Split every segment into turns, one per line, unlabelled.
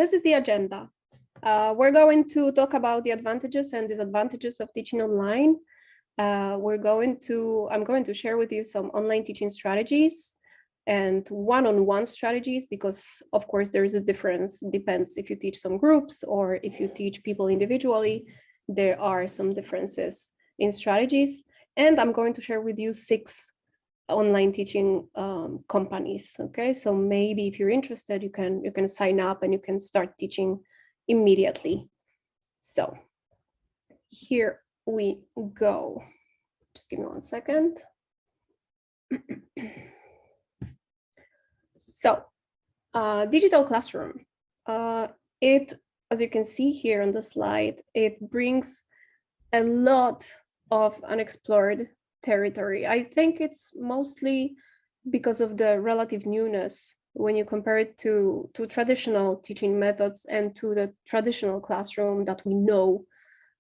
this is the agenda. We're going to talk about the advantages and disadvantages of teaching online. I'm going to share with you some online teaching strategies and one-on-one strategies, because of course there is a difference. Depends if you teach some groups or if you teach people individually, there are some differences in strategies. And I'm going to share with you 6 online teaching companies. Okay, so maybe if you're interested, you can sign up and you can start teaching immediately. So here we go. Just give me 1 second. So digital classroom, as you can see here on the slide, it brings a lot of unexplored territory. I think it's mostly because of the relative newness when you compare it to traditional teaching methods and to the traditional classroom that we know,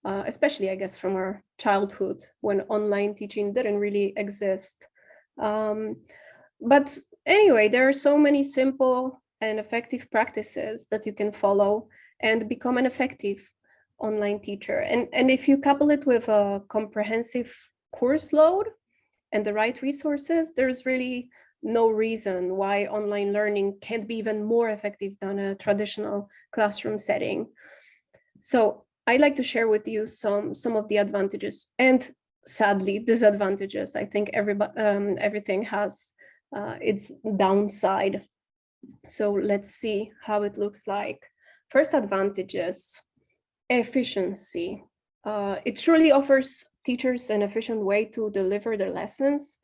especially, I guess, from our childhood when online teaching didn't really exist. But anyway, there are so many simple and effective practices that you can follow and become an effective online teacher. And if you couple it with a comprehensive course load and the right resources, there's really no reason why online learning can't be even more effective than a traditional classroom setting. So I'd like to share with you some of the advantages and sadly disadvantages. I think everything has its downside. So let's see how it looks like. First advantages, efficiency. It truly offers teachers an efficient way to deliver their lessons.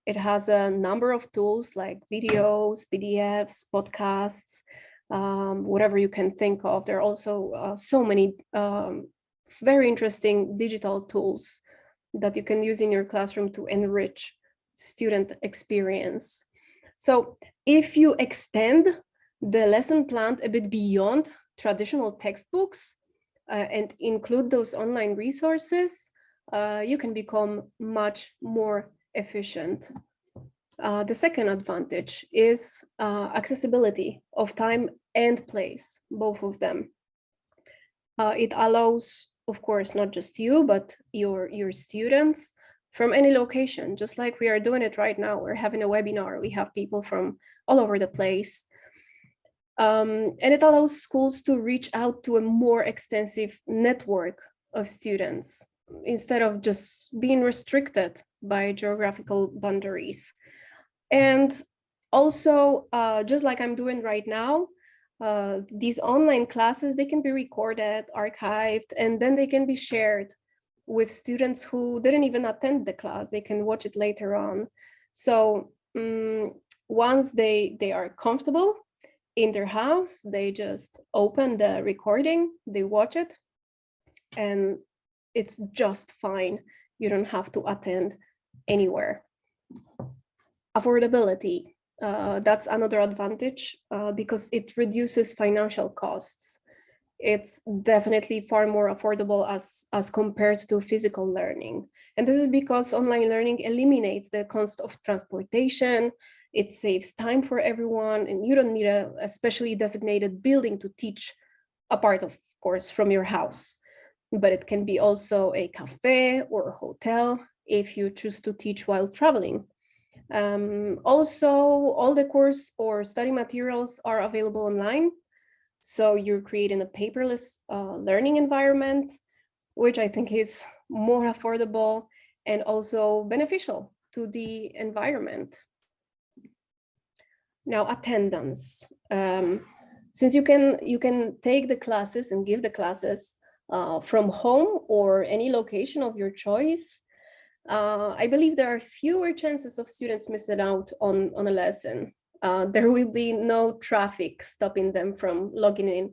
It has a number of tools like videos, PDFs, podcasts, whatever you can think of. There are also so many very interesting digital tools that you can use in your classroom to enrich student experience. So if you extend the lesson plan a bit beyond traditional textbooks and include those online resources, you can become much more efficient. The second advantage is accessibility of time and place, both of them. It allows, of course, not just you, but your students from any location, just like we are doing it right now. We're having a webinar. We have people from all over the place. And it allows schools to reach out to a more extensive network of students instead of just being restricted by geographical boundaries. And also, just like I'm doing right now, these online classes, they can be recorded, archived, and then they can be shared with students who didn't even attend the class. They can watch it later on. So once they are comfortable in their house, they just open the recording, they watch it, and it's just fine. You don't have to attend anywhere. Affordability, that's another advantage because it reduces financial costs. It's definitely far more affordable as compared to physical learning. And this is because online learning eliminates the cost of transportation. It saves time for everyone, and you don't need a specially designated building to teach, apart of course from your house. But it can be also a cafe or a hotel if you choose to teach while traveling. Also, all the course or study materials are available online. So you're creating a paperless learning environment, which I think is more affordable and also beneficial to the environment. Now, attendance. Since you can take the classes and give the classes from home or any location of your choice, I believe there are fewer chances of students missing out on a lesson. There will be no traffic stopping them from logging in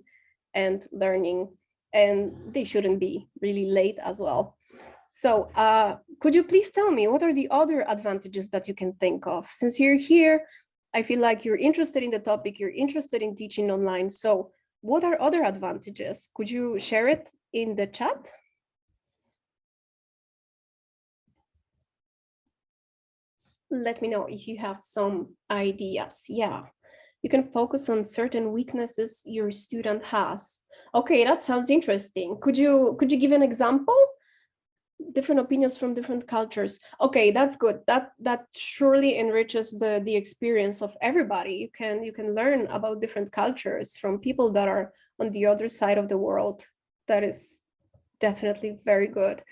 and learning, and they shouldn't be really late as well. So could you please tell me, what are the other advantages that you can think of? Since you're here, I feel like you're interested in the topic, you're interested in teaching online. So what are other advantages? Could you share it in the chat? Let me know if you have some ideas. Yeah, You can focus on certain weaknesses your student has. Okay, that sounds interesting. Could you give an example? Different opinions from different cultures. Okay, that's good. That surely enriches the experience of everybody. You can learn about different cultures from people that are on the other side of the world. That is definitely very good.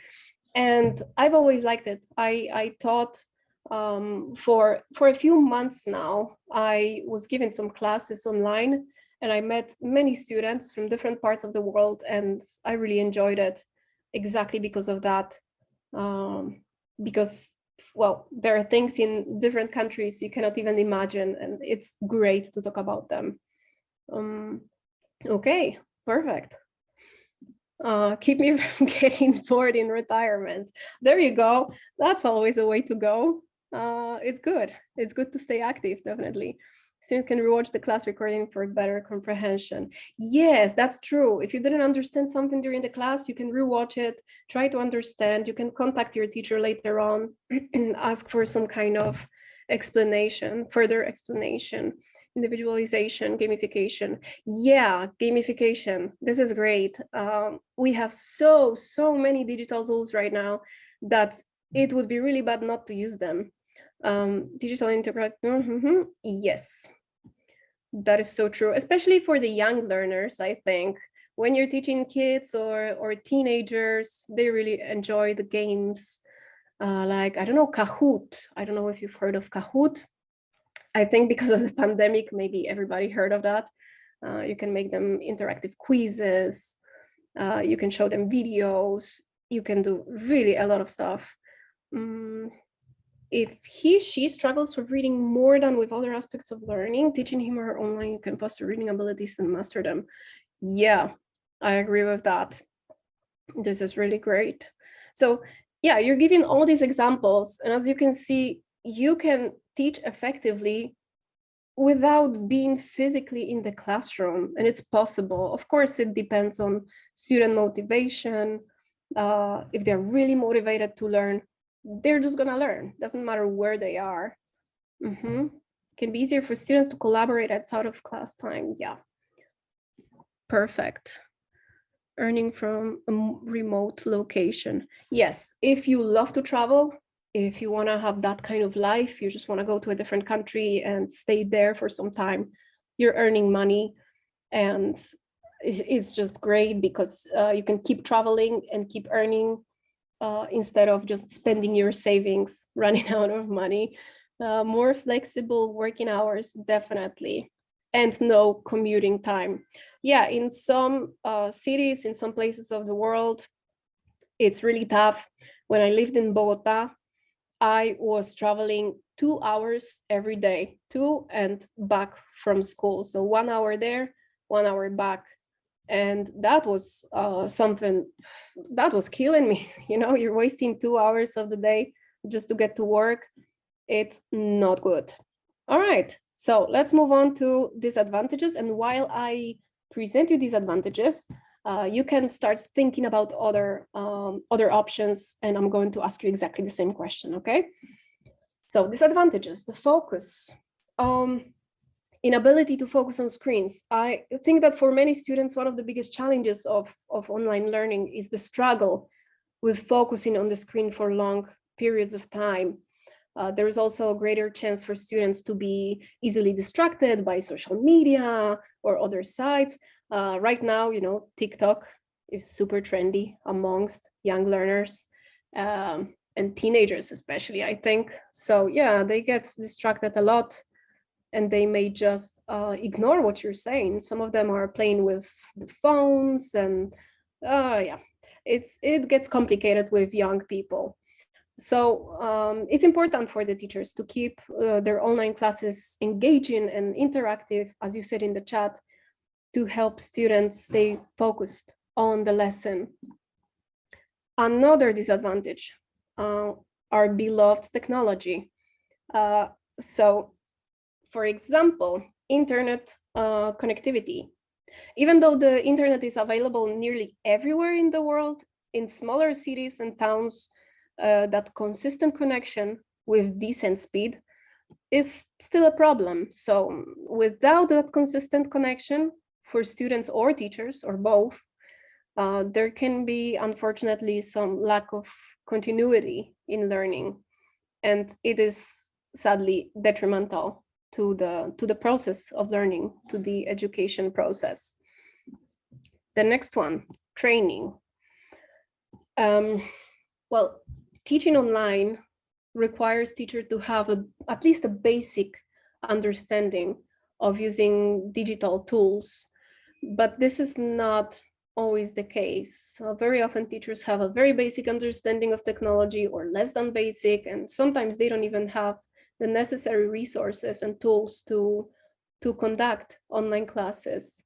And I've always liked it. I taught for a few months now. I was given some classes online, and I met many students from different parts of the world, and I really enjoyed it exactly because of that. Because, well, there are things in different countries you cannot even imagine, and it's great to talk about them. Okay, perfect. Keep me from getting bored in retirement. There you go. That's always a way to go. It's good. It's good to stay active, definitely. Students can rewatch the class recording for better comprehension. Yes, that's true. If you didn't understand something during the class, you can rewatch it, try to understand. You can contact your teacher later on and ask for some kind of explanation, further explanation. Individualization, gamification. Yeah, gamification. This is great. We have so many digital tools right now that it would be really bad not to use them. Digital interact. Yes, that is so true, especially for the young learners. I think when you're teaching kids or teenagers, they really enjoy the games. Like, I don't know, Kahoot. I don't know if you've heard of Kahoot. I think because of the pandemic, maybe everybody heard of that. You can make them interactive quizzes. You can show them videos. You can do really a lot of stuff. If she struggles with reading more than with other aspects of learning, teaching him or her online, you can foster reading abilities and master them. Yeah, I agree with that. This is really great. So yeah, you're giving all these examples, and as you can see, you can teach effectively without being physically in the classroom, and it's possible. Of course, it depends on student motivation. If they're really motivated to learn, they're just gonna learn. Doesn't matter where they are. Can be easier for students to collaborate outside of class time. Yeah, perfect. Earning from a remote location. Yes, if you love to travel, if you want to have that kind of life, you just want to go to a different country and stay there for some time, you're earning money, and it's just great because you can keep traveling and keep earning instead of just spending your savings, running out of money. More flexible working hours, definitely, and no commuting time. Yeah, in some cities, in some places of the world, it's really tough. When I lived in Bogota, I was traveling 2 hours every day, to and back from school. So 1 hour there, 1 hour back. And that was something that was killing me. You know, you're wasting 2 hours of the day just to get to work. It's not good. All right, so let's move on to disadvantages. And while I present you these advantages, you can start thinking about other options, and I'm going to ask you exactly the same question, okay? So disadvantages, the focus, inability to focus on screens. I think that for many students, one of the biggest challenges of online learning is the struggle with focusing on the screen for long periods of time. There is also a greater chance for students to be easily distracted by social media or other sites. Right now, you know, TikTok is super trendy amongst young learners and teenagers especially, I think. So yeah, they get distracted a lot, and they may just ignore what you're saying. Some of them are playing with the phones, and yeah, it gets complicated with young people. So it's important for the teachers to keep their online classes engaging and interactive, as you said in the chat, to help students stay focused on the lesson. Another disadvantage, our beloved technology. So, for example, internet connectivity. Even though the internet is available nearly everywhere in the world, in smaller cities and towns, that consistent connection with decent speed is still a problem. So without that consistent connection for students or teachers or both, there can be, unfortunately, some lack of continuity in learning, and it is sadly detrimental to the process of learning, to the education process. The next one, training. Well, teaching online requires teachers to have at least a basic understanding of using digital tools, but this is not always the case. Very often teachers have a very basic understanding of technology or less than basic, and sometimes they don't even have the necessary resources and tools to conduct online classes.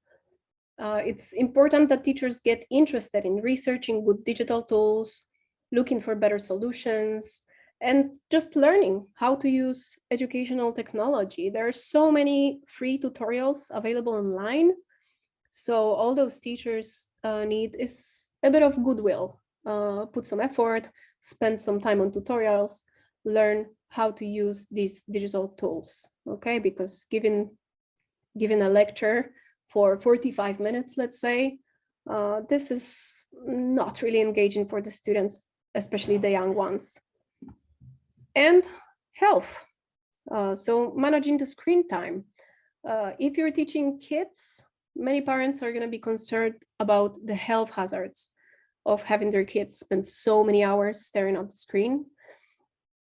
It's important that teachers get interested in researching good digital tools, looking for better solutions, and just learning how to use educational technology. There are so many free tutorials available online. So all those teachers need is a bit of goodwill, put some effort, spend some time on tutorials, learn how to use these digital tools, okay? Because giving a lecture for 45 minutes, let's say, this is not really engaging for the students, especially the young ones. And health. So managing the screen time. If you're teaching kids, many parents are going to be concerned about the health hazards of having their kids spend so many hours staring at the screen.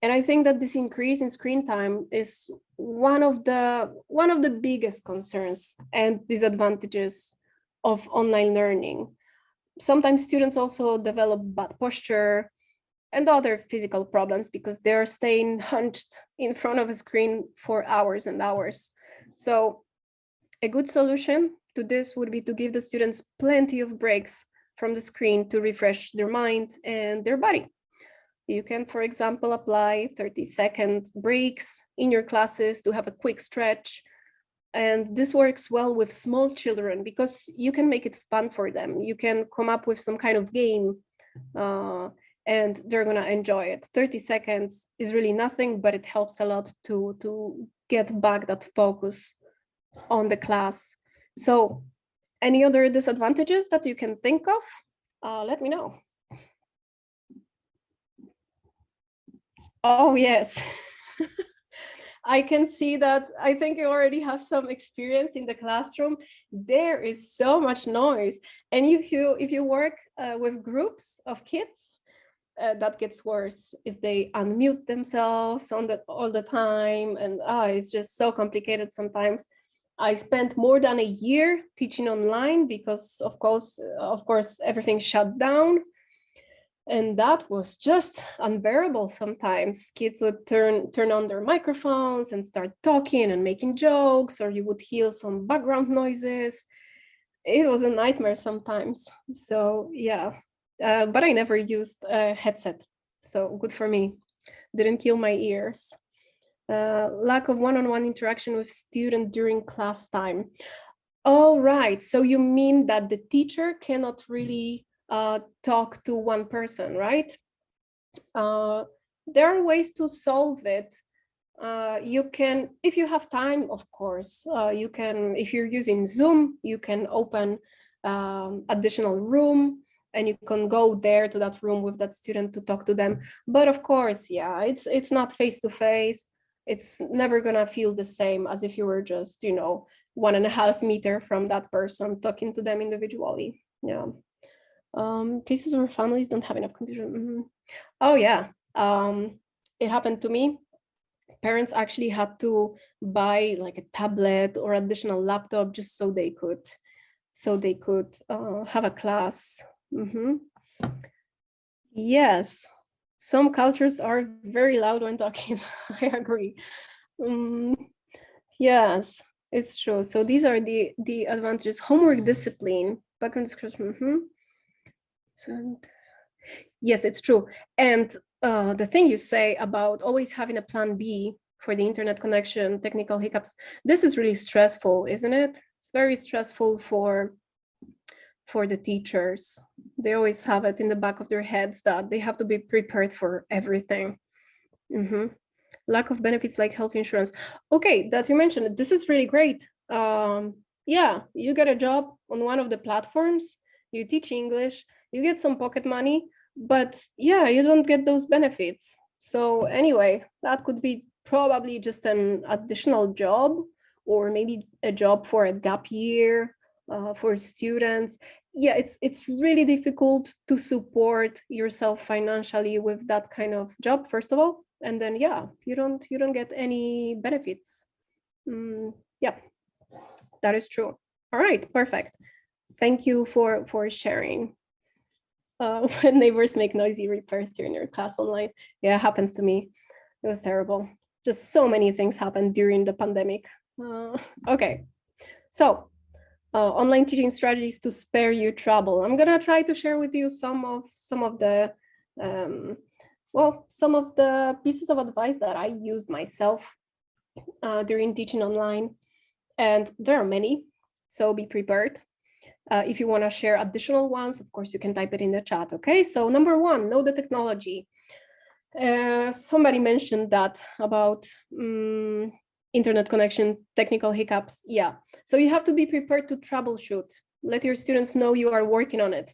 And I think that this increase in screen time is one of the biggest concerns and disadvantages of online learning. Sometimes students also develop bad posture and other physical problems because they're staying hunched in front of a screen for hours and hours. So a good solution to this would be to give the students plenty of breaks from the screen to refresh their mind and their body. You can, for example, apply 30-second breaks in your classes to have a quick stretch. And this works well with small children because you can make it fun for them. You can come up with some kind of game and they're going to enjoy it. 30 seconds is really nothing, but it helps a lot to get back that focus on the class. So any other disadvantages that you can think of, let me know. Oh, yes. I can see that. I think you already have some experience in the classroom. There is so much noise. And if you work with groups of kids, that gets worse if they unmute themselves all the time. And it's just so complicated sometimes. I spent more than a year teaching online because, of course, everything shut down. And that was just unbearable sometimes. Kids would turn on their microphones and start talking and making jokes, or you would hear some background noises. It was a nightmare sometimes. So yeah, but I never used a headset. So good for me. Didn't kill my ears. Lack of one-on-one interaction with student during class time. All right. So you mean that the teacher cannot really talk to one person, right? There are ways to solve it. You can, if you have time, of course, you can, if you're using Zoom, you can open additional room and you can go there to that room with that student to talk to them. But of course, yeah, it's not face to face. It's never gonna feel the same as if you were just, 1.5 meters from that person talking to them individually. Yeah. Cases where families don't have enough computer. Oh yeah, it happened to me. Parents actually had to buy like a tablet or additional laptop just so they could have a class. Yes, some cultures are very loud when talking. I agree. Yes, it's true. So these are the advantages. Homework discipline, background discussion. So yes, it's true. And the thing you say about always having a plan B for the internet connection, technical hiccups, this is really stressful, isn't it? It's very stressful for the teachers. They always have it in the back of their heads that they have to be prepared for everything. Lack of benefits like health insurance. Okay, that you mentioned, this is really great. Yeah, you get a job on one of the platforms, you teach English, you get some pocket money, but yeah, you don't get those benefits. So anyway, that could be probably just an additional job, or maybe a job for a gap year for students. Yeah, it's really difficult to support yourself financially with that kind of job, first of all, and then yeah, you don't get any benefits. Yeah, that is true. All right, perfect. Thank you for sharing. When neighbors make noisy repairs during your class online. Yeah, it happens to me. It was terrible. Just so many things happened during the pandemic. Okay, so online teaching strategies to spare you trouble. I'm gonna try to share with you some of the some of the pieces of advice that I used myself during teaching online, and there are many, so be prepared. If you want to share additional ones, of course, you can type it in the chat. Okay, so number one, know the technology. Somebody mentioned that about internet connection, technical hiccups. Yeah, so you have to be prepared to troubleshoot. Let your students know you are working on it.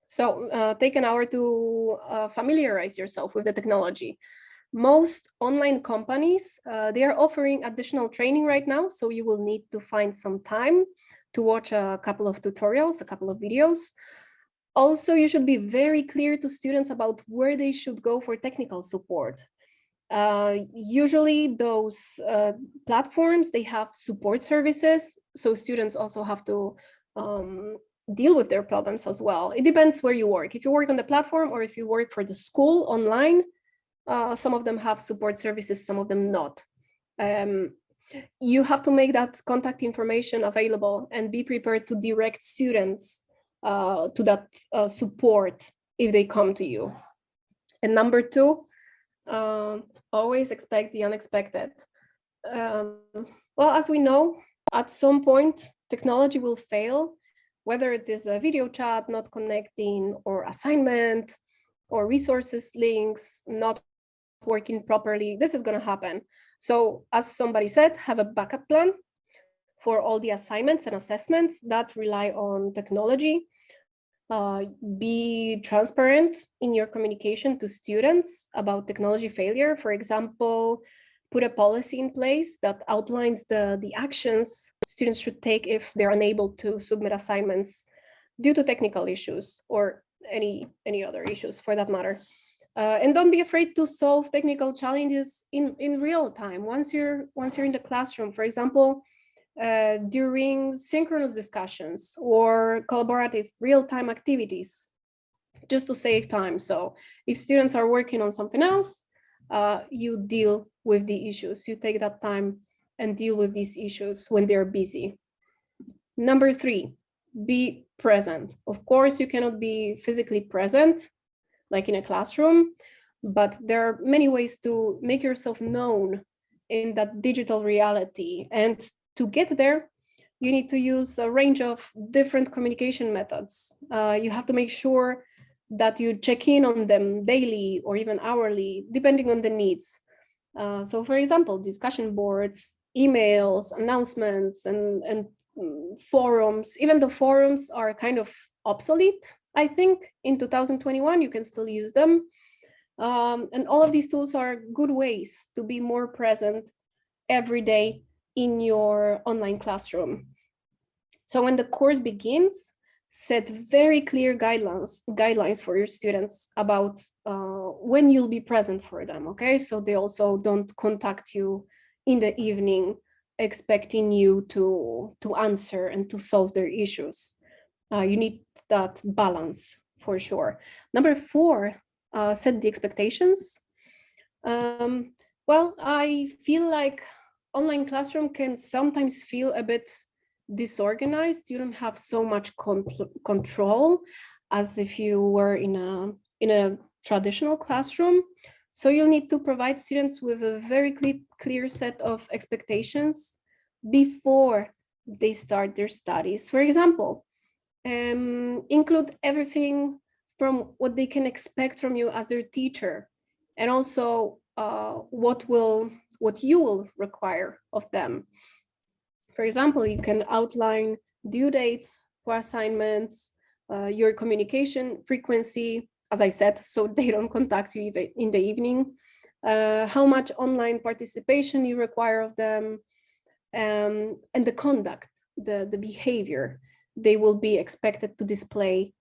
So take an hour to familiarize yourself with the technology. Most online companies, they are offering additional training right now, so you will need to find some time to watch a couple of tutorials, a couple of videos. Also, you should be very clear to students about where they should go for technical support. Usually those platforms, they have support services, so students also have to deal with their problems as well. It depends where you work. If you work on the platform or if you work for the school online, some of them have support services, some of them not. You have to make that contact information available and be prepared to direct students to that support if they come to you. And number two, always expect the unexpected. Well, as we know, at some point, technology will fail, whether it is a video chat not connecting, or assignment, or resources links not working properly. This is going to happen. So as somebody said, have a backup plan for all the assignments and assessments that rely on technology. Be transparent in your communication to students about technology failure. For example, put a policy in place that outlines the actions students should take if they're unable to submit assignments due to technical issues, or any other issues for that matter. And don't be afraid to solve technical challenges in real time once you're in the classroom. For example, during synchronous discussions or collaborative real-time activities, just to save time. So if students are working on something else, you deal with the issues. You take that time and deal with these issues when they're busy. Number three, be present. Of course, you cannot be physically present like in a classroom, but there are many ways to make yourself known in that digital reality. And to get there, you need to use a range of different communication methods. You have to make sure that you check in on them daily or even hourly, depending on the needs. So for example, discussion boards, emails, announcements, and forums. Even the forums are kind of obsolete, I think. In 2021, you can still use them. And all of these tools are good ways to be more present every day in your online classroom. So when the course begins, set very clear guidelines for your students about when you'll be present for them, okay? So they also don't contact you in the evening expecting you to answer and to solve their issues. You need that balance for sure. Number four, set the expectations. Well, I feel like online classroom can sometimes feel a bit disorganized. You don't have so much control as if you were in a traditional classroom. So you'll need to provide students with a very clear set of expectations before they start their studies. For example, include everything from what they can expect from you as their teacher, and also what you will require of them. For example, you can outline due dates for assignments, your communication frequency, as I said, so they don't contact you in the evening, how much online participation you require of them, and the conduct, the behavior they will be expected to display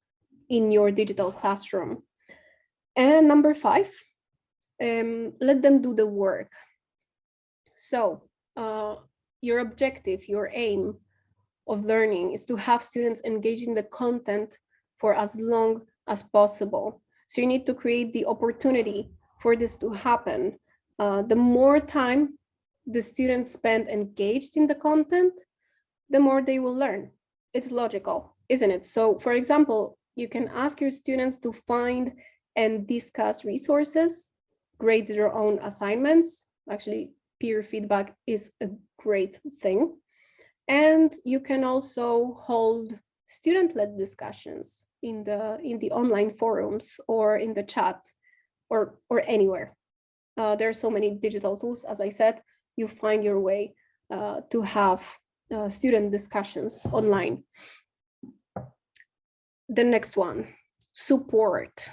in your digital classroom. And number 5, let them do the work. So your objective, your aim of learning is to have students engage in the content for as long as possible. So you need to create the opportunity for this to happen. The more time the students spend engaged in the content, the more they will learn. It's logical, isn't it? So for example, you can ask your students to find and discuss resources, grade their own assignments. Actually, peer feedback is a great thing. And you can also hold student-led discussions in the online forums or in the chat or anywhere. There are so many digital tools, as I said, you find your way to have student discussions online. The next one, support.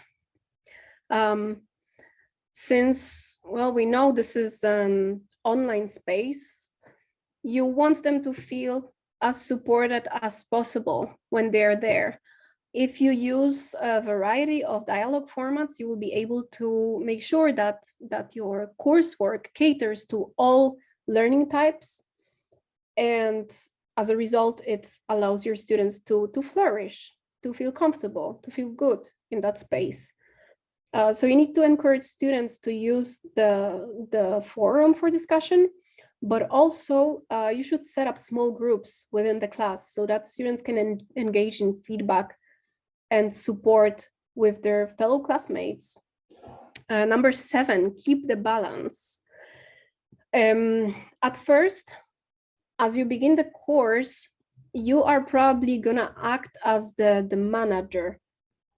Since, well, we know this is an online space, you want them to feel as supported as possible when they're there. If you use a variety of dialogue formats, you will be able to make sure that your coursework caters to all learning types. And as a result, it allows your students to flourish, to feel comfortable, to feel good in that space. So you need to encourage students to use the forum for discussion, but also you should set up small groups within the class so that students can engage in feedback and support with their fellow classmates. Number 7, keep the balance. At first, as you begin the course, you are probably gonna act as the manager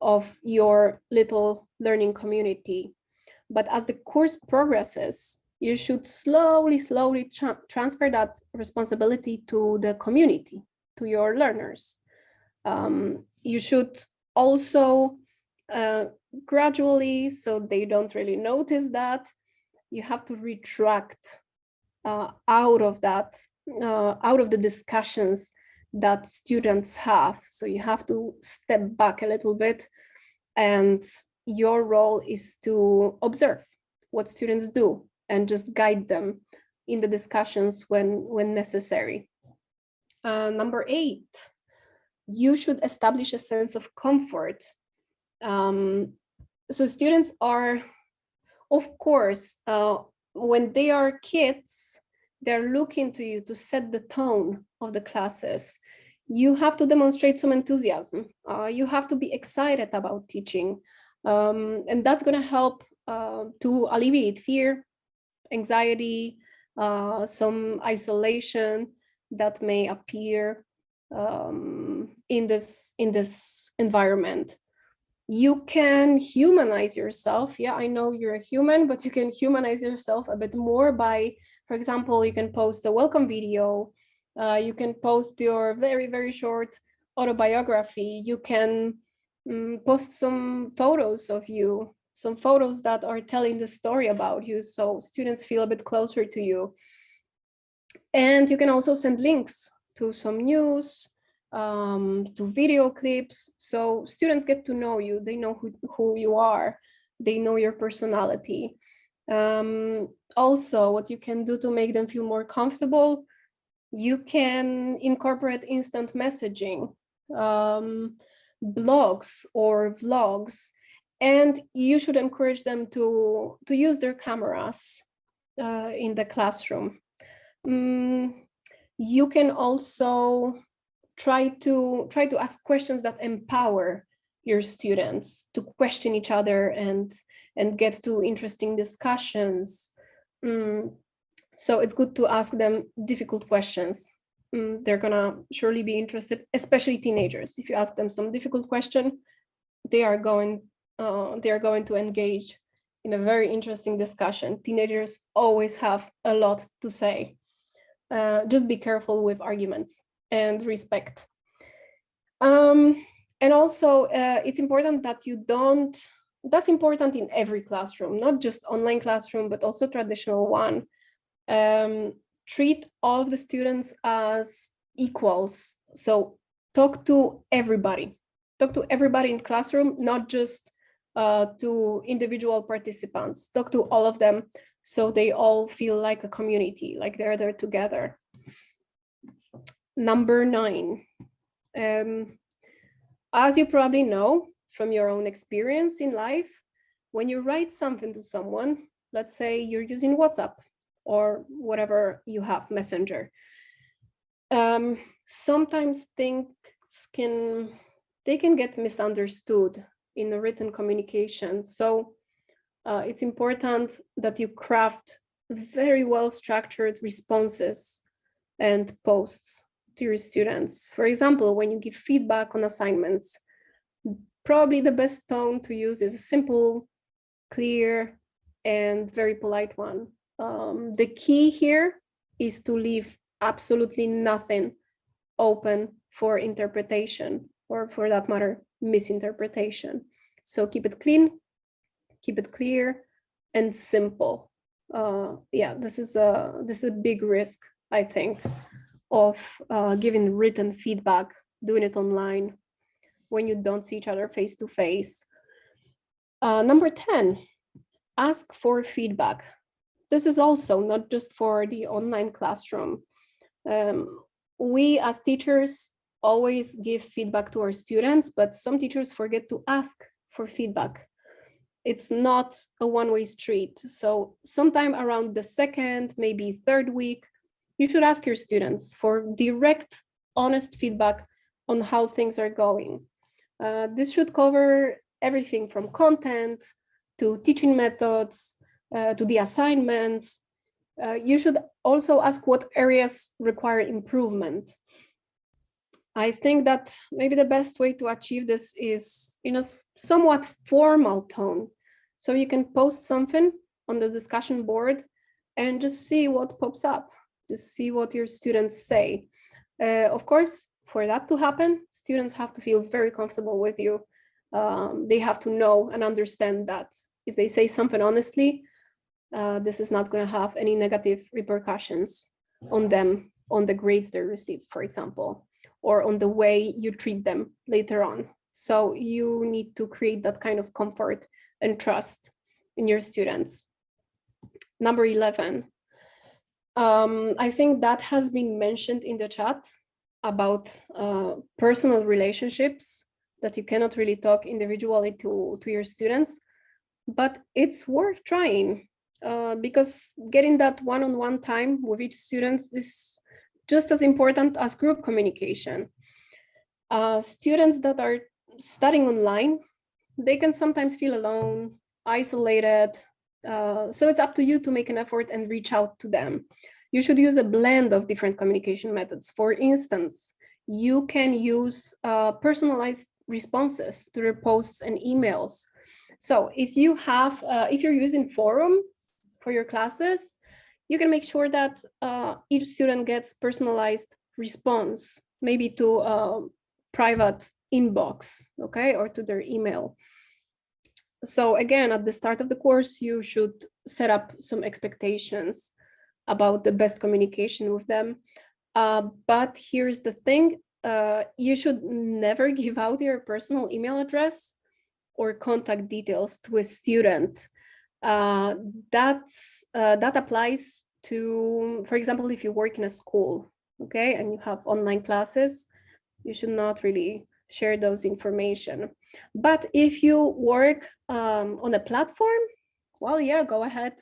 of your little learning community. But as the course progresses, you should slowly transfer that responsibility to the community, to your learners. You should also gradually, so they don't really notice that, you have to retract out of the discussions that students have. So you have to step back a little bit, and your role is to observe what students do and just guide them in the discussions when necessary. Number 8, you should establish a sense of comfort. So students are, of course, when they are kids, they're looking to you to set the tone of the classes. You have to demonstrate some enthusiasm. You have to be excited about teaching. And that's going to help to alleviate fear, anxiety, some isolation that may appear in this environment. You can humanize yourself. Yeah, I know you're a human, but you can humanize yourself a bit more by, for example, you can post a welcome video. You can post your very, very short autobiography. You can post some photos of you, some photos that are telling the story about you, so students feel a bit closer to you. And you can also send links to some news, to video clips, so students get to know you. They know who you are. They know your personality. Also, what you can do to make them feel more comfortable, you can incorporate instant messaging, blogs or vlogs, and you should encourage them to use their cameras in the classroom. You can also try to ask questions that empower your students to question each other and get to interesting discussions. So it's good to ask them difficult questions. They're gonna surely be interested, especially teenagers. If you ask them some difficult question, they are going to engage in a very interesting discussion. Teenagers always have a lot to say. Just be careful with arguments and respect. And also, it's important that you don't, that's important in every classroom, not just online classroom, but also traditional one. Treat all of the students as equals. So talk to everybody. Talk to everybody in classroom, not just to individual participants. Talk to all of them so they all feel like a community, like they're there together. Number 9. As you probably know from your own experience in life, when you write something to someone, let's say you're using WhatsApp or whatever you have, Messenger, sometimes things can get misunderstood in the written communication. So it's important that you craft very well structured responses and posts to your students. For example, when you give feedback on assignments, probably the best tone to use is a simple, clear, and very polite one. The key here is to leave absolutely nothing open for interpretation, or for that matter, misinterpretation. So keep it clean, keep it clear, and simple. Yeah, this is a big risk, I think, of giving written feedback, doing it online when you don't see each other face to face. Number 10, ask for feedback. This is also not just for the online classroom. We as teachers always give feedback to our students, but some teachers forget to ask for feedback. It's not a one-way street. So sometime around the second, maybe third week, you should ask your students for direct, honest feedback on how things are going. This should cover everything from content to teaching methods, to the assignments. You should also ask what areas require improvement. I think that maybe the best way to achieve this is in a somewhat formal tone. So you can post something on the discussion board and just see what pops up, just see what your students say. Of course, for that to happen, students have to feel very comfortable with you. They have to know and understand that if they say something honestly, this is not going to have any negative repercussions on them, on the grades they receive, for example, or on the way you treat them later on. So you need to create that kind of comfort and trust in your students. Number 11, I think that has been mentioned in the chat about personal relationships, that you cannot really talk individually to your students, but it's worth trying. Because getting that one-on-one time with each student is just as important as group communication. Students that are studying online, they can sometimes feel alone, isolated. So it's up to you to make an effort and reach out to them. You should use a blend of different communication methods. For instance, you can use personalized responses to their posts and emails. So if you're using forum for your classes, you can make sure that each student gets personalized response, maybe to a private inbox, okay, or to their email. So again, at the start of the course, you should set up some expectations about the best communication with them. But here's the thing, you should never give out your personal email address or contact details to a student. That applies to, for example, if you work in a school, okay, and you have online classes, you should not really share those information. But if you work on a platform, well, yeah, go ahead,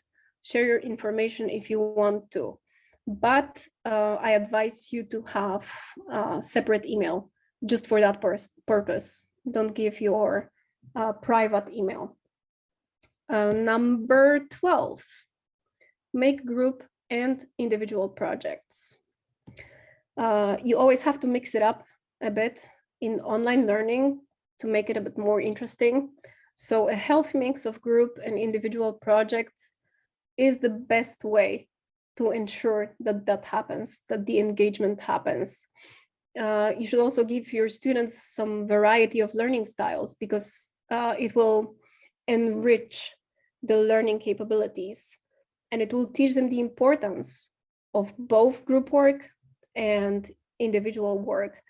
share your information if you want to. But I advise you to have a separate email just for that purpose. Don't give your private email. Number 12, make group and individual projects. You always have to mix it up a bit in online learning to make it a bit more interesting. So a healthy mix of group and individual projects is the best way to ensure that that happens, that the engagement happens. You should also give your students some variety of learning styles, because it will enrich the learning capabilities, and it will teach them the importance of both group work and individual work.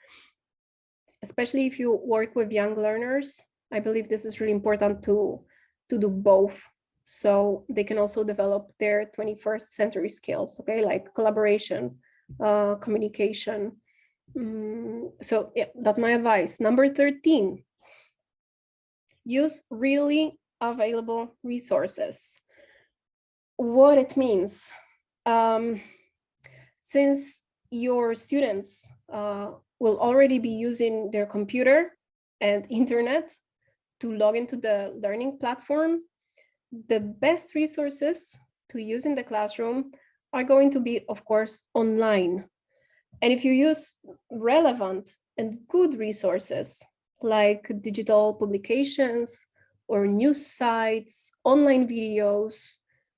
Especially if you work with young learners, I believe this is really important to do both, so they can also develop their 21st century skills, okay, like collaboration, communication. So yeah, that's my advice. Number 13, use really available resources. What it means, since your students will already be using their computer and internet to log into the learning platform, the best resources to use in the classroom are going to be, of course, online. And if you use relevant and good resources like digital publications or news sites, online videos,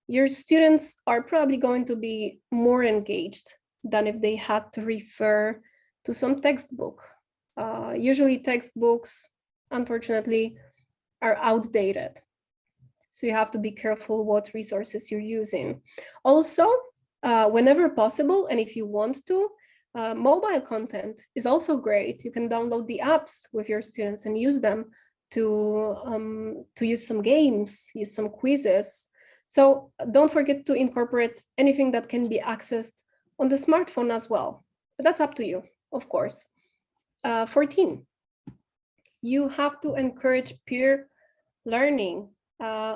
your students are probably going to be more engaged than if they had to refer to some textbook. Usually textbooks, unfortunately, are outdated. So you have to be careful what resources you're using. Also, whenever possible, and if you want to, mobile content is also great. You can download the apps with your students and use them to use some games, use some quizzes. So don't forget to incorporate anything that can be accessed on the smartphone as well. But that's up to you, of course. 14, you have to encourage peer learning.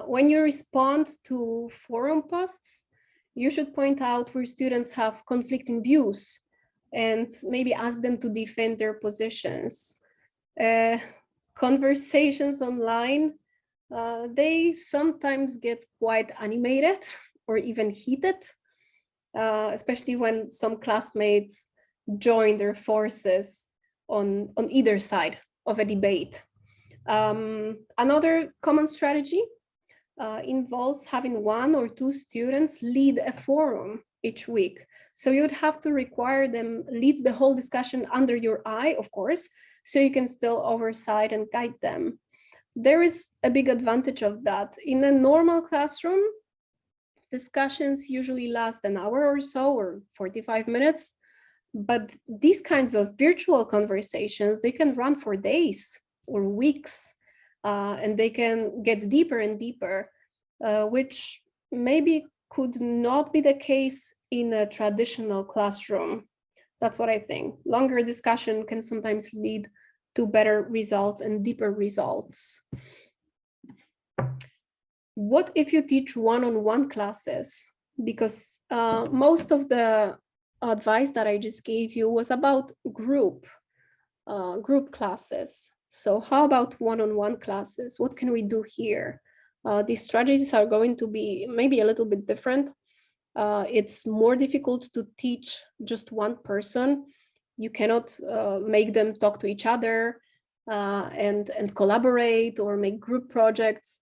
When you respond to forum posts, you should point out where students have conflicting views and maybe ask them to defend their positions. Conversations online, they sometimes get quite animated or even heated, especially when some classmates join their forces on either side of a debate. Another common strategy involves having 1 or 2 students lead a forum each week. So you'd have to require them lead the whole discussion under your eye, of course, so you can still oversight and guide them. There is a big advantage of that. In a normal classroom, discussions usually last an hour or so, or 45 minutes. But these kinds of virtual conversations, they can run for days or weeks, and they can get deeper and deeper, which maybe could not be the case in a traditional classroom. That's what I think. Longer discussion can sometimes lead to better results and deeper results. What if you teach one-on-one classes? Because most of the advice that I just gave you was about group classes. So how about one-on-one classes? What can we do here? These strategies are going to be maybe a little bit different. It's more difficult to teach just one person. You cannot make them talk to each other and collaborate or make group projects.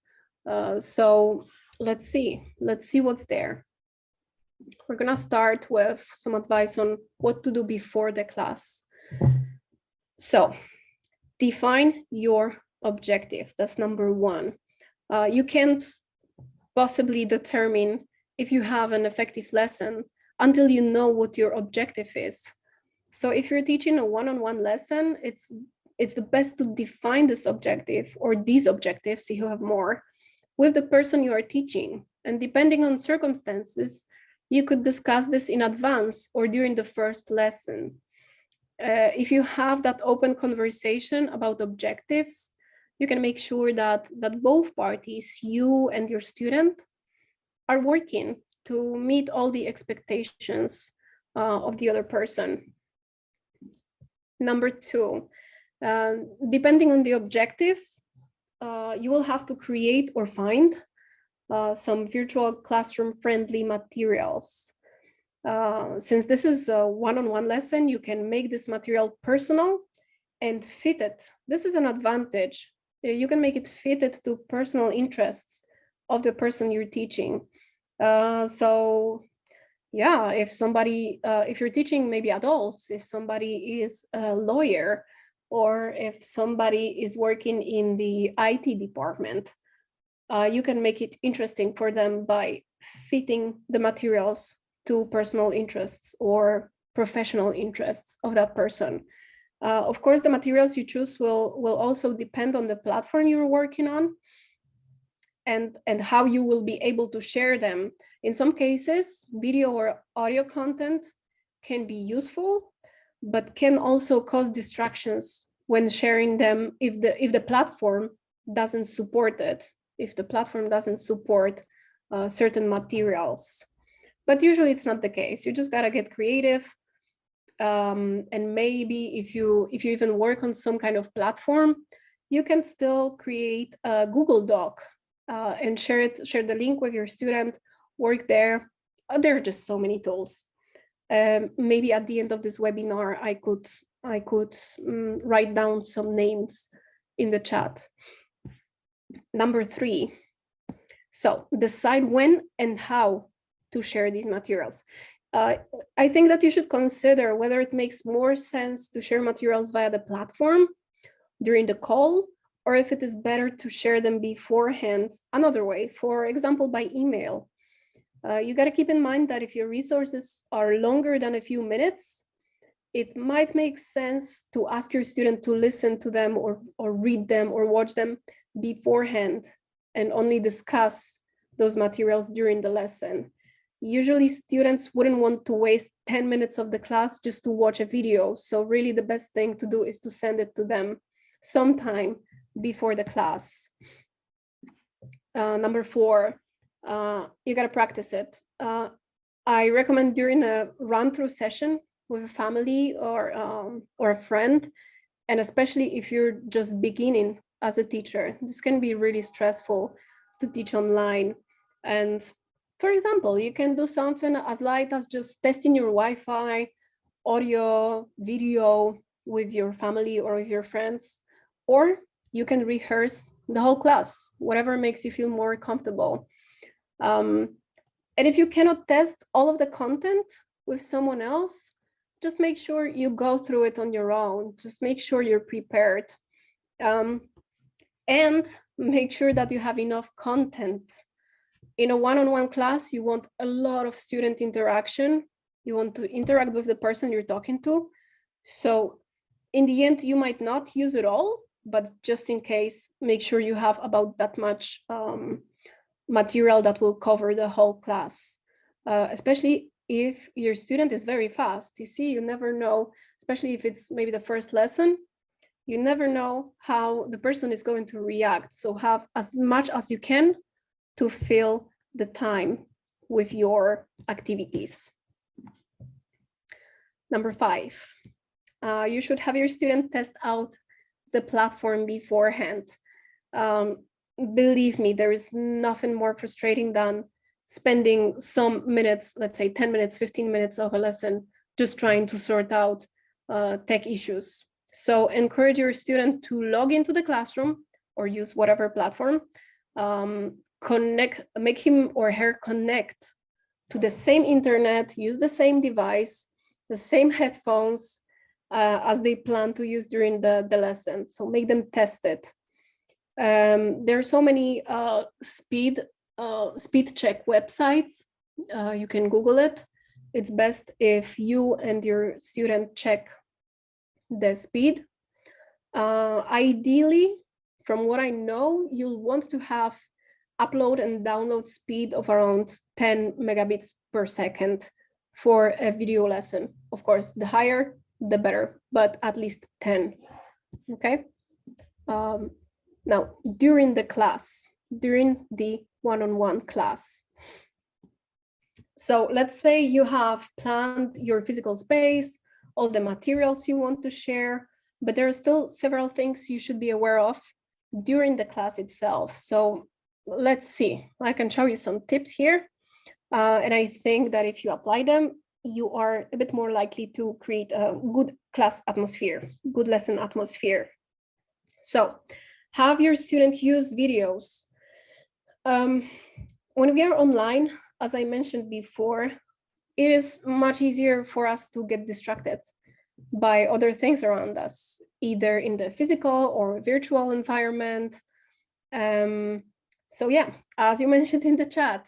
So let's see what's there. We're gonna start with some advice on what to do before the class. So define your objective. That's number 1. You can't possibly determine if you have an effective lesson until you know what your objective is. So if you're teaching a one-on-one lesson, it's the best to define this objective or these objectives, if you have more, with the person you are teaching. And depending on circumstances, you could discuss this in advance or during the first lesson. If you have that open conversation about objectives, you can make sure that both parties, you and your student, are working to meet all the expectations of the other person. Number 2, depending on the objective, you will have to create or find some virtual classroom-friendly materials. Since this is a one-on-one lesson, you can make this material personal and fit it. This is an advantage. you can make it fitted to personal interests of the person you're teaching. So yeah, if you're teaching maybe adults, if somebody is a lawyer, or if somebody is working in the IT department, you can make it interesting for them by fitting the materials to personal interests or professional interests of that person. Of course, the materials you choose will also depend on the platform you're working on, and how you will be able to share them. In some cases, video or audio content can be useful, but can also cause distractions when sharing them if the platform doesn't support it, if the platform doesn't support certain materials. But usually it's not the case. You just gotta get creative. And maybe if you even work on some kind of platform, you can still create a Google Doc and share the link with your student, work there. There are just so many tools. Maybe at the end of this webinar, I could write down some names in the chat. Number 3, so decide when and how to share these materials. I think that you should consider whether it makes more sense to share materials via the platform during the call, or if it is better to share them beforehand another way, for example, by email. You got to keep in mind that if your resources are longer than a few minutes, it might make sense to ask your student to listen to them or read them or watch them beforehand, and only discuss those materials during the lesson. Usually students wouldn't want to waste 10 minutes of the class just to watch a video. So really the best thing to do is to send it to them sometime before the class. Number 4, you gotta practice it. I recommend during a run-through session with a family or a friend, and especially if you're just beginning as a teacher. This can be really stressful to teach online. And for example, you can do something as light as just testing your Wi-Fi, audio, video with your family or with your friends, or you can rehearse the whole class, whatever makes you feel more comfortable. And if you cannot test all of the content with someone else, just make sure you go through it on your own. Just make sure you're prepared. And make sure that you have enough content. In a one-on-one class, you want a lot of student interaction. You want to interact with the person you're talking to. So in the end, you might not use it all, but just in case, make sure you have about that much material that will cover the whole class, especially if your student is very fast. You see, you never know, especially if it's maybe the first lesson, you never know how the person is going to react. So have as much as you can to fill the time with your activities. Number 5, you should have your student test out the platform beforehand. Believe me, there is nothing more frustrating than spending some minutes, let's say 10 minutes, 15 minutes of a lesson, just trying to sort out tech issues. So encourage your student to log into the classroom or use whatever platform, make him or her connect to the same internet, use the same device, the same headphones as they plan to use during the lesson. So make them test it. There are so many speed check websites. You can Google it. It's best if you and your student check the speed. Ideally, from what I know, you'll want to have upload and download speed of around 10 megabits per second for a video lesson. Of course, the higher, the better, but at least 10, okay? Now, during the class, during the one-on-one class. So let's say you have planned your physical space, all the materials you want to share, but there are still several things you should be aware of during the class itself. So let's see, I can show you some tips here. And I think that if you apply them, you are a bit more likely to create a good class atmosphere, good lesson atmosphere. So Have your student use videos. When we are online, as I mentioned before, it is much easier for us to get distracted by other things around us, either in the physical or virtual environment. So yeah, as you mentioned in the chat,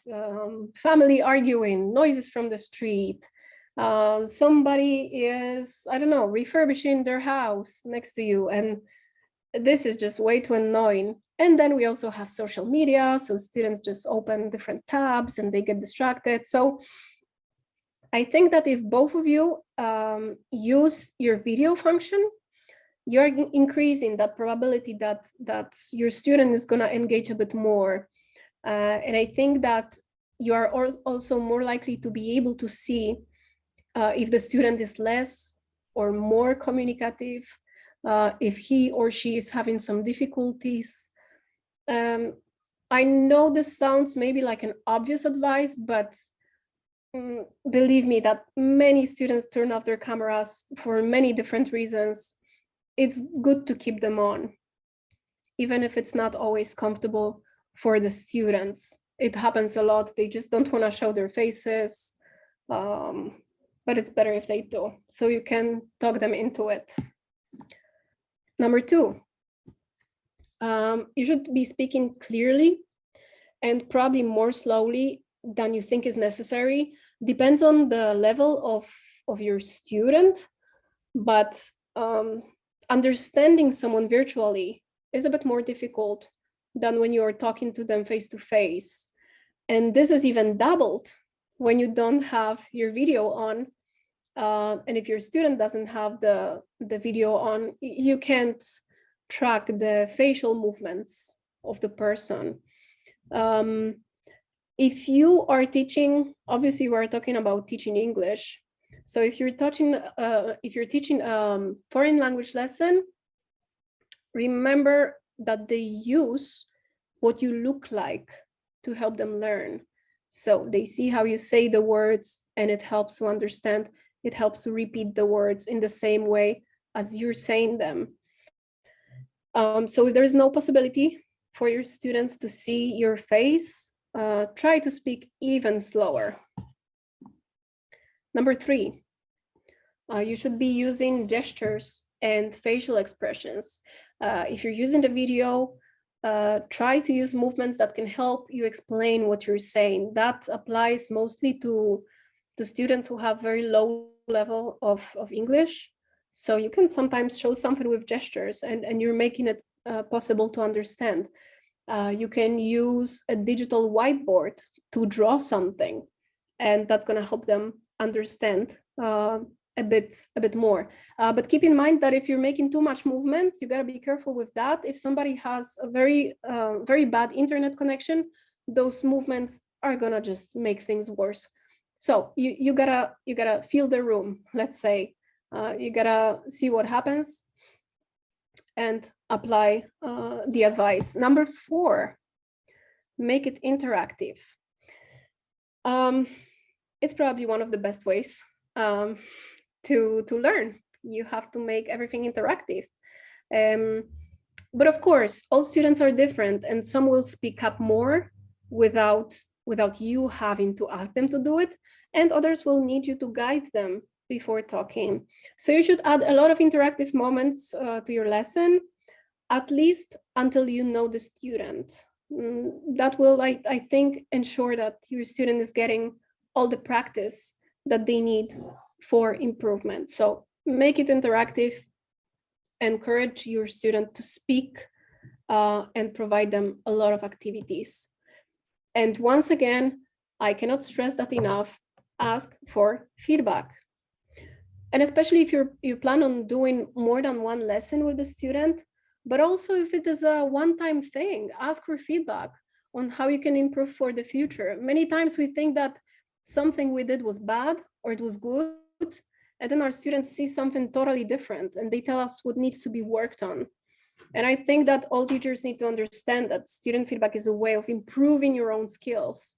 family arguing, noises from the street, somebody is, I don't know, refurbishing their house next to you, and this is just way too annoying. And then we also have social media, so students just open different tabs and they get distracted. So I think that if both of you use your video function, you're increasing that probability that your student is going to engage a bit more. And I think that you are also more likely to be able to see if the student is less or more communicative, if he or she is having some difficulties. I know this sounds maybe like an obvious advice, but believe me that many students turn off their cameras for many different reasons. It's good to keep them on, even if it's not always comfortable for the students. It happens a lot. They just don't want to show their faces, but it's better if they do. So you can talk them into it. Number two, you should be speaking clearly and probably more slowly than you think is necessary. Depends on the level of your student, but understanding someone virtually is a bit more difficult than when you're talking to them face to face. And this is even doubled when you don't have your video on. And if your student doesn't have the video on, you can't track the facial movements of the person. If you are teaching, obviously we're talking about teaching English. So if you're teaching foreign language lesson, remember that they use what you look like to help them learn. So they see how you say the words and it helps to understand. It helps to repeat the words in the same way as you're saying them. So if there is no possibility for your students to see your face, try to speak even slower. Number three, you should be using gestures and facial expressions. If you're using the video, try to use movements that can help you explain what you're saying. That applies mostly to students who have very low level of English. So you can sometimes show something with gestures and you're making it possible to understand. You can use a digital whiteboard to draw something, and that's going to help them understand a bit more. But keep in mind that if you're making too much movement, you got to be careful with that. If somebody has a very bad internet connection, those movements are going to just make things worse. So you gotta feel the room, let's say. You gotta see what happens and apply the advice. Number four, make it interactive. It's probably one of the best ways to learn. You have to make everything interactive. But of course, all students are different, and some will speak up more without you having to ask them to do it, and others will need you to guide them before talking. So you should add a lot of interactive moments to your lesson, at least until you know the student. That will, I think, ensure that your student is getting all the practice that they need for improvement. So make it interactive, encourage your student to speak, and provide them a lot of activities. And once again, I cannot stress that enough, ask for feedback. And especially if you plan on doing more than one lesson with the student, but also if it is a one-time thing, ask for feedback on how you can improve for the future. Many times we think that something we did was bad or it was good, and then our students see something totally different and they tell us what needs to be worked on. And I think that all teachers need to understand that student feedback is a way of improving your own skills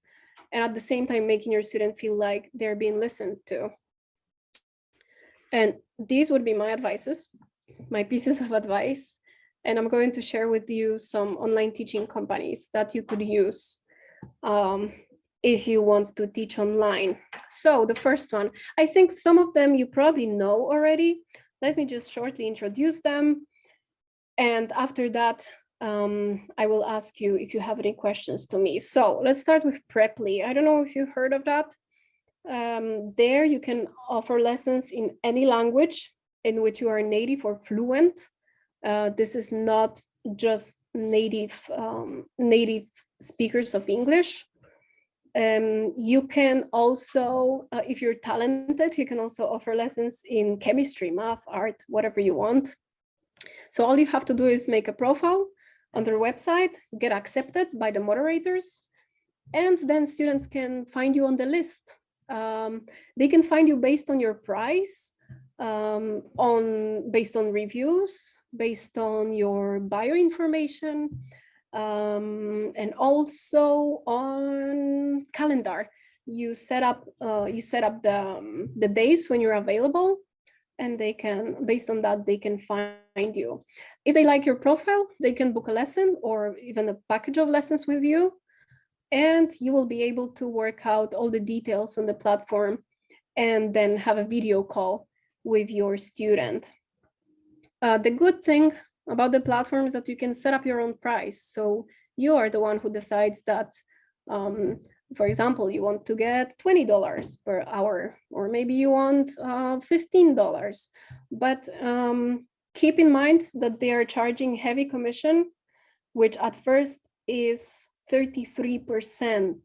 and at the same time making your student feel like they're being listened to. And these would be my advices, my pieces of advice. And I'm going to share with you some online teaching companies that you could use if you want to teach online. So the first one, I think some of them you probably know already. Let me just shortly introduce them. And after that, I will ask you if you have any questions to me. So let's start with Preply. I don't know if you've heard of that. There you can offer lessons in any language in which you are native or fluent. This is not just native speakers of English. You can also, if you're talented, you can also offer lessons in chemistry, math, art, whatever you want. So all you have to do is make a profile on their website, get accepted by the moderators, and then students can find you on the list. They can find you based on your price, based on reviews, based on your bio information, and also on calendar. You set up the days when you're available, and they can, based on that, they can find you. If they like your profile, they can book a lesson or even a package of lessons with you, and you will be able to work out all the details on the platform and then have a video call with your student. The good thing about the platform is that you can set up your own price. So you are the one who decides that, for example, you want to get $20 per hour, or maybe you want $15. But keep in mind that they are charging heavy commission, which at first is 33%,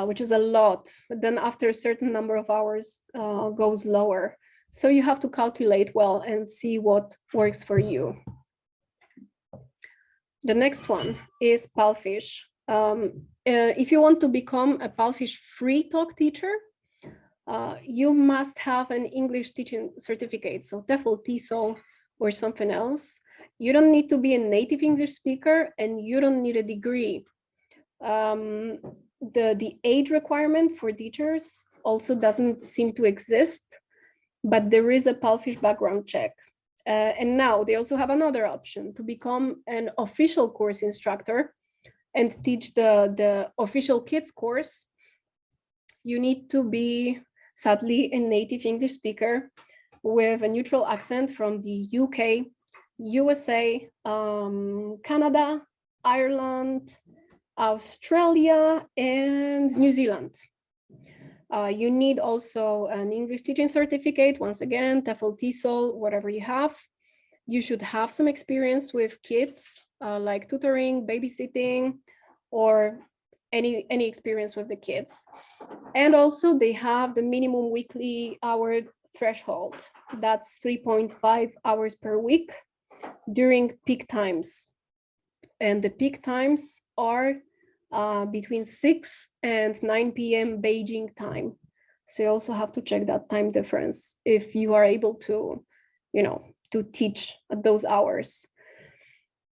which is a lot. But then after a certain number of hours, goes lower. So you have to calculate well and see what works for you. The next one is Palfish. If you want to become a Palfish free talk teacher, you must have an English teaching certificate, so TEFL, TESOL, or something else. You don't need to be a native English speaker, and you don't need a degree. The age requirement for teachers also doesn't seem to exist, but there is a Palfish background check. And now they also have another option to become an official course instructor and teach the official kids course. You need to be, sadly, a native English speaker with a neutral accent from the UK, USA, Canada, Ireland, Australia, and New Zealand. You need also an English teaching certificate, once again, TEFL, TESOL, whatever you have. You should have some experience with kids, like tutoring, babysitting, or any experience with the kids. And also they have the minimum weekly hour threshold. That's 3.5 hours per week during peak times. And the peak times are between 6 and 9 p.m. Beijing time. So you also have to check that time difference if you are able to, to teach at those hours.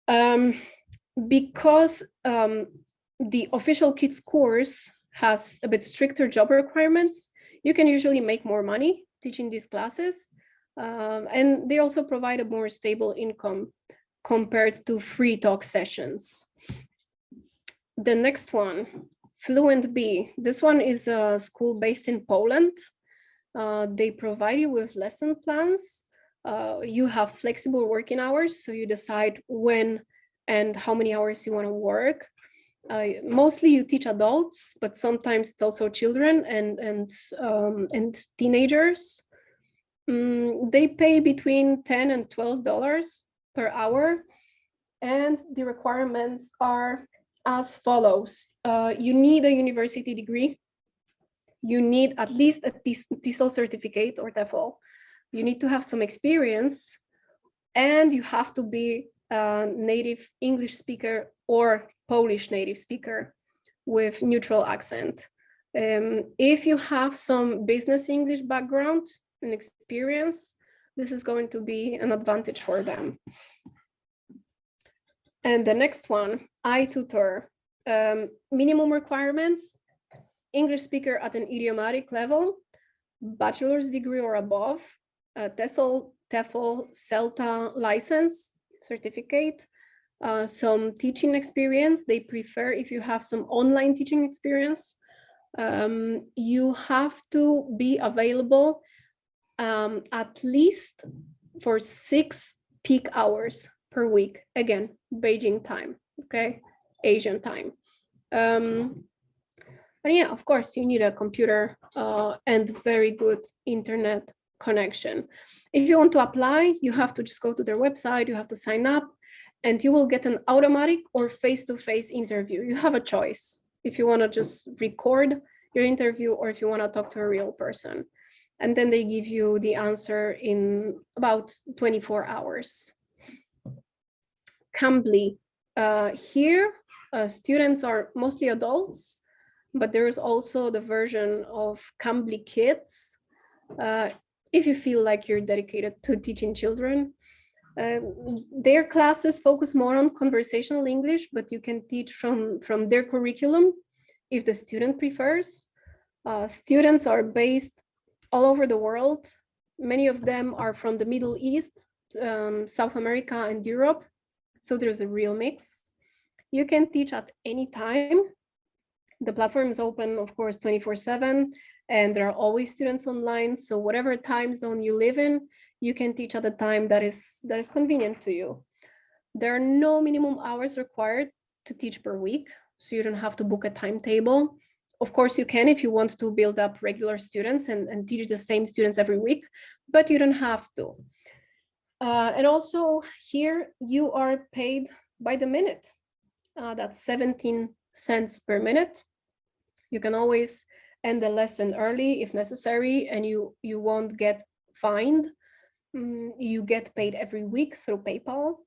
Because the official kids course has a bit stricter job requirements, you can usually make more money teaching these classes. And they also provide a more stable income compared to free talk sessions. The next one, Fluent B. This one is a school based in Poland. They provide you with lesson plans. You have flexible working hours, so you decide when and how many hours you want to work. Mostly you teach adults, but sometimes it's also children and teenagers. They pay between $10 and $12 per hour, and the requirements are as follows. You need a university degree. You need at least a TESOL certificate or TEFL. You need to have some experience, and you have to be a native English speaker or Polish native speaker with neutral accent. If you have some business English background and experience, this is going to be an advantage for them. And the next one, iTutor. Minimum requirements: English speaker at an idiomatic level, bachelor's degree or above, TESOL, TEFL, CELTA license, certificate, some teaching experience. They prefer if you have some online teaching experience. You have to be available at least for 6 peak hours per week. Again, Beijing time, okay, Asian time. But yeah, of course, you need a computer and very good internet connection. If you want to apply, you have to just go to their website, you have to sign up, and you will get an automatic or face-to-face interview. You have a choice if you want to just record your interview or if you want to talk to a real person. And then they give you the answer in about 24 hours. Cambly. Here, students are mostly adults, but there's also the version of Cambly Kids. If you feel like you're dedicated to teaching children, their classes focus more on conversational English, but you can teach from their curriculum if the student prefers. Students are based all over the world. Many of them are from the Middle East, South America, and Europe. So there's a real mix. You can teach at any time. The platform is open, of course, 24/7, and there are always students online. So whatever time zone you live in, you can teach at a time that is convenient to you. There are no minimum hours required to teach per week, so you don't have to book a timetable. Of course, you can if you want to build up regular students and teach the same students every week, but you don't have to. And also here you are paid by the minute. That's 17 cents per minute. You can always end the lesson early if necessary, and you won't get fined. You get paid every week through PayPal.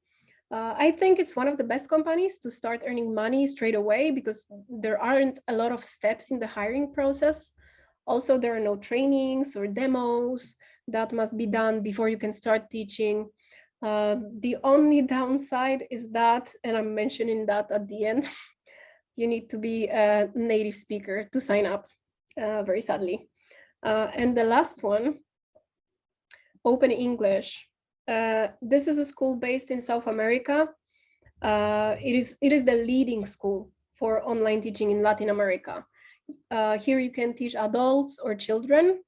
I think it's one of the best companies to start earning money straight away because there aren't a lot of steps in the hiring process. Also, there are no trainings or demos that must be done before you can start teaching. The only downside is that, and I'm mentioning that at the end, you need to be a native speaker to sign up, very sadly. And the last one, Open English. This is a school based in South America. It is the leading school for online teaching in Latin America. Here you can teach adults or children.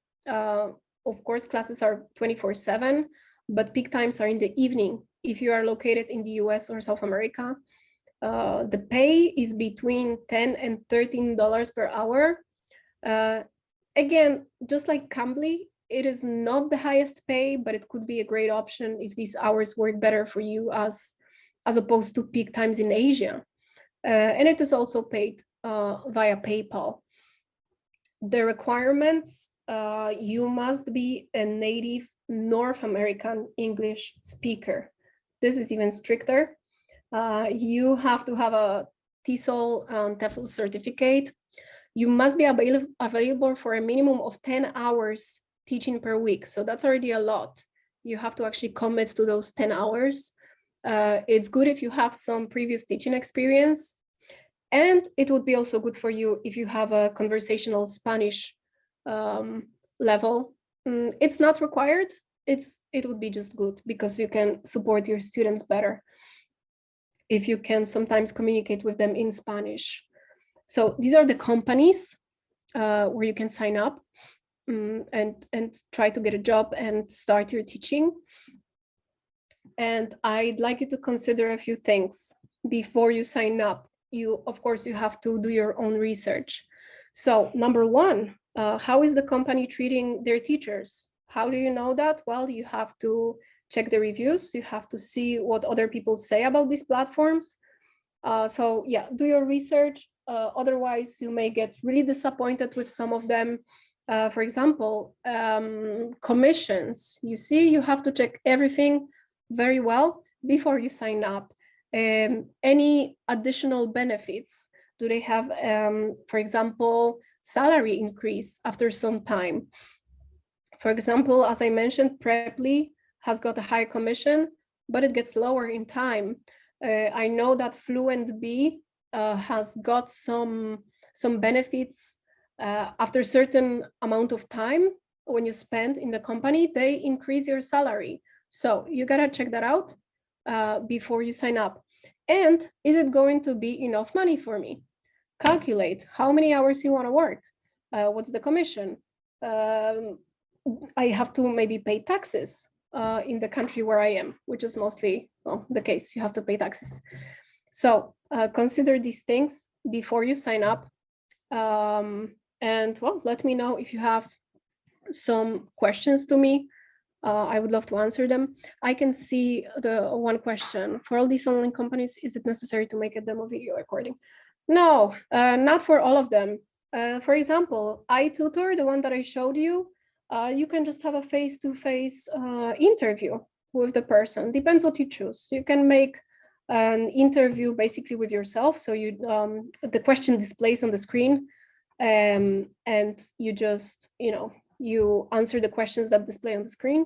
Of course, classes are 24/7, but peak times are in the evening. If you are located in the US or South America, the pay is between $10 and $13 per hour. Again, just like Cambly, it is not the highest pay, but it could be a great option if these hours work better for you as opposed to peak times in Asia. And it is also paid via PayPal. The requirements, you must be a native North American English speaker. This is even stricter. You have to have a TESOL and TEFL certificate. You must be available for a minimum of 10 hours teaching per week. So that's already a lot. You have to actually commit to those 10 hours. It's good if you have some previous teaching experience. And it would be also good for you if you have a conversational Spanish level. It's not required. It would be just good because you can support your students better if you can sometimes communicate with them in Spanish. So these are the companies where you can sign up and try to get a job and start your teaching. And I'd like you to consider a few things before you sign up. Of course, you have to do your own research. So number one, how is the company treating their teachers? How do you know that? Well, you have to check the reviews. You have to see what other people say about these platforms. So yeah, do your research. Otherwise, you may get really disappointed with some of them. For example, commissions. You see, you have to check everything very well before you sign up. Any additional benefits? Do they have, for example, salary increase after some time? For example, as I mentioned, Preply has got a higher commission, but it gets lower in time. I know that Fluent B has got some benefits after a certain amount of time when you spend in the company, they increase your salary. So you gotta check that out. before you sign up? And is it going to be enough money for me? Calculate how many hours you want to work. What's the commission? I have to maybe pay taxes in the country where I am, which is mostly the case. You have to pay taxes. So consider these things before you sign up. And well, let me know if you have some questions to me. I would love to answer them. I can see the one question. For all these online companies, is it necessary to make a demo video recording? No, not for all of them. For example, iTutor, the one that I showed you, you can just have a face-to-face interview with the person. Depends what you choose. You can make an interview basically with yourself. So you the question displays on the screen, and you just, you answer the questions that display on the screen,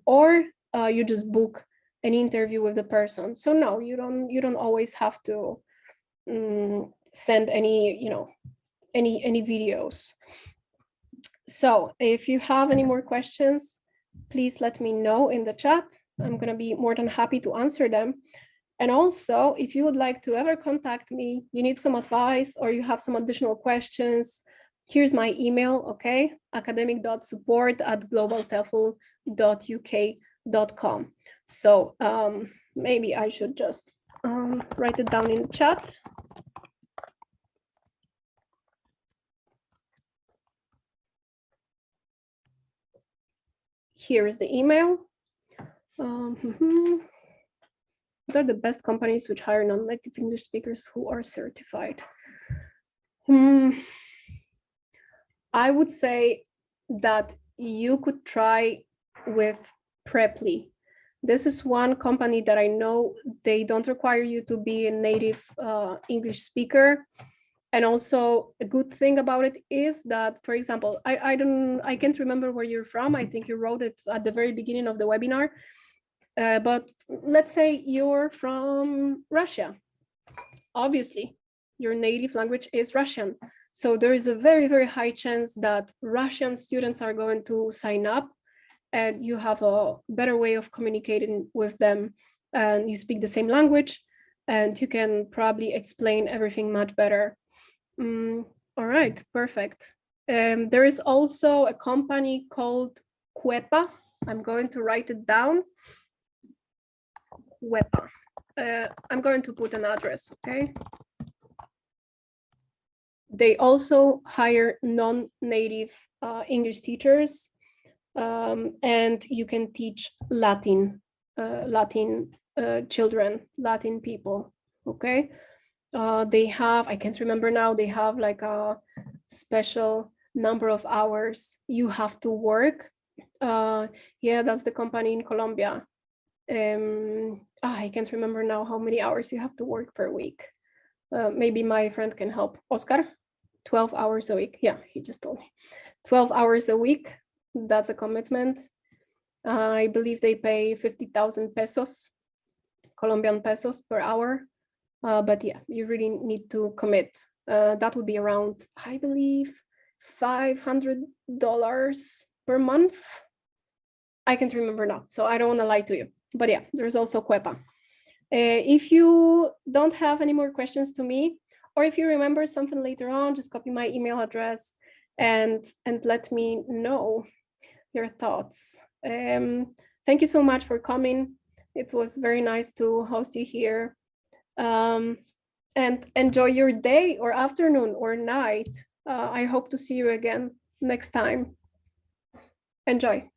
or you just book an interview with the person. So no, you don't always have to send any, any videos. So if you have any more questions, please let me know in the chat. I'm going to be more than happy to answer them. And also, if you would like to ever contact me, you need some advice or you have some additional questions, here's my email, okay? academic.support@globaltefl.uk.com. So maybe I should just write it down in the chat. Here is the email. What are the best companies which hire non-native English speakers who are certified? I would say that you could try with Preply. This is one company that I know they don't require you to be a native English speaker. And also a good thing about it is that, for example, I can't remember where you're from. I think you wrote it at the very beginning of the webinar. But let's say you're from Russia. Obviously, your native language is Russian. So there is a very, very high chance that Russian students are going to sign up and you have a better way of communicating with them and you speak the same language and you can probably explain everything much better. All right, perfect. There is also a company called Cuepa. I'm going to write it down. Cuepa. I'm going to put an address, okay? They also hire non-native English teachers, and you can teach Latin children, Latin people, okay? They have, I can't remember now, they have like a special number of hours you have to work. Yeah, that's the company in Colombia. I can't remember now how many hours you have to work per week. Maybe my friend can help. Oscar, 12 hours a week. Yeah, he just told me. 12 hours a week, that's a commitment. I believe they pay 50,000 pesos, Colombian pesos per hour. But yeah, you really need to commit. That would be around, I believe, $500 per month. I can't remember now, so I don't want to lie to you. But yeah, there's also Cuepa. If you don't have any more questions to me, or if you remember something later on, just copy my email address and let me know your thoughts. Thank you so much for coming. It was very nice to host you here. And enjoy your day or afternoon or night. I hope to see you again next time. Enjoy.